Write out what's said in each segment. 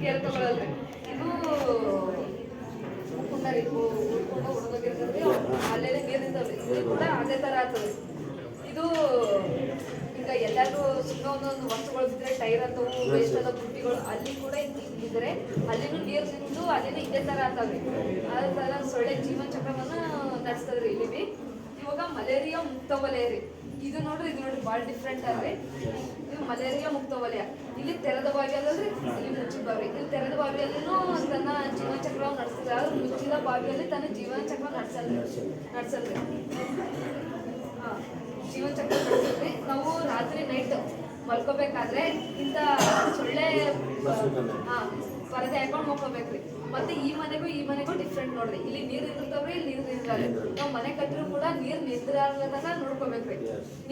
Care ತಗೊಳಲ್ರಿ. ಇದು ಕುಂಡರಿ ಉಳ್ಕೊಂಡು ಹೊಡೆದೋಗಿರ್ತದ್ರಿ, ಅಲ್ಲೇ ನೀರು ನಿಂತವ್ರಿ. ಇದು ಕೂಡ ಅದೇ ಥರ ಆಗ್ತದೆ. ಇದು ಈಗ ಎಲ್ಲಾದ್ರೂ ಸುಮ್ಮನೆ ಒಂದೊಂದು ವಸ್ತುಗಳು ಬಿದ್ದರೆ ಟೈರ್ ಅಥವಾ ವೇಸ್ಟ್ ಆದ ಬುಟ್ಟಿಗಳು ಅಲ್ಲಿ ಕೂಡ ಇದ್ದರೆ ಅಲ್ಲಿನೂ ನೀರು ನಿಂತು ಅಲ್ಲಿನೂ ಇದೇ ಥರ ಆಗ್ತಾವ್ರಿ. ಅದೇ ಥರ ಸೊಳ್ಳೆ ಜೀವನ ಚಕ್ರವನ್ನು ನಡೆಸ್ತದ್ರಿ ಇಲ್ಲಿ ಬಿ. ಇವಾಗ ಮಲೇರಿಯಾ ಮುಕ್ತ ವಲಯ ರೀ. ಇದು ನೋಡ್ರಿ ಭಾಳ ಡಿಫ್ರೆಂಟ್ ಅಲ್ರಿ. ಇದು ಮಲೇರಿಯಾ ಮುಕ್ತ ವಲಯ. ಇಲ್ಲಿ ತೆರೆದ ಬಾವಿಯಲ್ಲರಿ, ಇಲ್ಲಿ ಮುಚ್ಚಿದ ಬಾವಿ. ಇಲ್ಲಿ ತೆರೆದ ಬಾವಿಯಲ್ಲಿನೂ ತನ್ನ ಜೀವನ ಚಕ್ರವನ್ನು ನಡೆಸ್ತಿದ್ರೆ, ಆದ್ರೆ ಮುಚ್ಚಿದ ಬಾವಿಯಲ್ಲಿ ತನ್ನ ಜೀವನ ಚಕ್ರ ನಡೆಸಲ್ರಿ. ಹಾಂ, ಜೀವನ ಚಕ್ರ ನಡೆಸಲ್ರಿ. ನಾವು ರಾತ್ರಿ ನೈಟ್ ಮಲ್ಕೋಬೇಕಾದ್ರೆ ಇಂಥ ಸೊಳ್ಳೆ ಪರದೆ ಹಾಕೊಂಡು ಮಲ್ಕೋಬೇಕ್ರಿ. ಮತ್ತೆ ಈ ಮನೆಗೂ ಡಿಫ್ರೆಂಟ್ ನೋಡ್ರಿ. ಇಲ್ಲಿ ನೀರು ಇರ್ತಾವ್ರಿ, ಇಲ್ಲಿ ನೀರು ನಿಂದ್ರಲ್ಲ. ನಾವು ಮನೆ ಕಟ್ಟಿದ್ರು ಕೂಡ ನೀರು ನಿಂದ್ರಲ್ಲದಾಗ ನೋಡ್ಕೋಬೇಕ್ರಿ.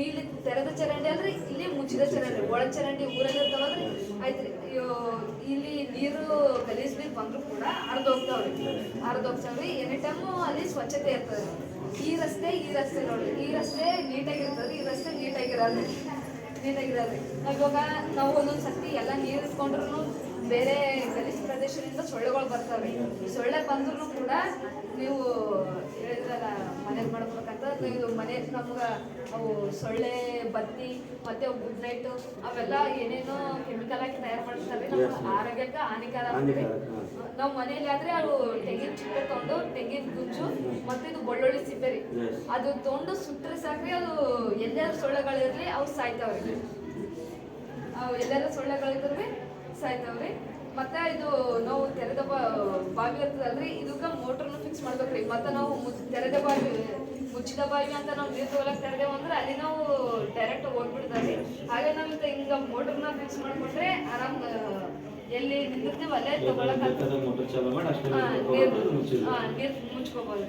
ಇಲ್ಲಿ ತೆರೆದ ಚರಂಡಿ ಅಲ್ರಿ, ಇಲ್ಲಿ ಮುಚ್ಚಿದ ಚರಂಡಿ. ಒಳ ಚರಂಡಿ ಊರಲ್ಲಿ ಇರ್ತಾವಲ್ರಿ, ಆಯ್ತ್ರಿ. ಇಲ್ಲಿ ನೀರು ಗಲೀಜ್ ನೀರು ಬಂದ್ರು ಕೂಡ ಹರಿದೋಗ್ತಾವ್ರಿ. ಎನಿ ಟೈಮು ಅಲ್ಲಿ ಸ್ವಚ್ಛತೆ ಇರ್ತದೆ. ಈ ರಸ್ತೆ ನೋಡ್ರಿ, ಈ ರಸ್ತೆ ನೀಟಾಗಿರ್ತದೆ, ಈ ರಸ್ತೆ ನೀಟಾಗಿರಲ್ರಿ. ಇವಾಗ ನಾವು ಒಂದೊಂದು ಸರ್ತಿ ಎಲ್ಲ ನೀರು ಇಟ್ಕೊಂಡ್ರು ಬೇರೆ ಗಲೀಜ್ ಪ್ರದೇಶದಿಂದ ಸೊಳ್ಳೆಗಳು ಬರ್ತಾವೆ. ಸೊಳ್ಳೆ ಬಂದ್ರೂ ಕೂಡ ನೀವು ಹೇಳಿದ್ರಲ್ಲ ಮನೇಲಿ ಮಾಡ್ಬೇಕಂತ, ಇದು ಮನೆ ನಮ್ಗೆ ಅವು ಸೊಳ್ಳೆ ಬತ್ತಿ ಮತ್ತು ಗುಡ್ ನೈಟು ಅವೆಲ್ಲ ಏನೇನೋ ಕೆಮಿಕಲ್ ಹಾಕಿ ತಯಾರು ಮಾಡ್ತಾರೆ. ನಮ್ಮ ಆರೋಗ್ಯಕ್ಕೆ ಹಾನಿಕಾರ ಆಗ್ತದೆ. ನಾವು ಮನೇಲಿ ಆದರೆ ಅವು ತೆಂಗಿನ ಚಿಪ್ಪೆ ತೊಗೊಂಡು, ತೆಂಗಿನ ಗುಜ್ಜು ಮತ್ತು ಇದು ಬೆಳ್ಳುಳ್ಳಿ ಸಿಪ್ಪೆ ರೀ, ಅದು ತೊಗೊಂಡು ಸುಟ್ಟರೆ ಸಾಕ್ರಿ. ಅದು ಎಲ್ಲಾರು ಸೊಳ್ಳೆಗಳಿರಲಿ ಅವು ಸಾಯ್ತಾವ್ರಿ. ಅವು ಎಲ್ಲಾರು ಸೊಳ್ಳೆಗಳಿದ್ರಿ ಸಾಯ್ತಾವ್ರಿ. ಮತ್ತೆ ಇದು ನಾವು ತೆರೆದ ಬಾವಿ ಇರ್ತದಲ್ರಿ, ಇದಕ್ಕೆ ಮೋಟ್ರನ್ನು ಫಿಕ್ಸ್ ಮಾಡ್ಬೇಕ್ರಿ. ಮತ್ತೆ ನಾವು ತೆರೆದ ಬಾವಿ, ಮುಚ್ಚಿದ ಬಾವಿ ಅಂತ ನಾವು ನೀರು ತಗೊಳಕ್ ತೆರೆದೇವು ಅಂದ್ರೆ ಅಲ್ಲಿ ನಾವು ಡೈರೆಕ್ಟ್ ಹೋಗ್ಬಿಡ್ತಾವ್ರಿ. ಹಾಗೆ ನಾವು ಹಿಂಗ ಮೋಟ್ರನ್ನ ಫಿಕ್ಸ್ ಮಾಡ್ಕೊಂಡ್ರೆ ಆರಾಮ್ ಎಲ್ಲಿ ನಿಂತಿರ್ತೀವಿ ಅಲ್ಲೇ ತಗೊಳಕ್ ನೀರು ಮುಚ್ಕೋಬೋದು.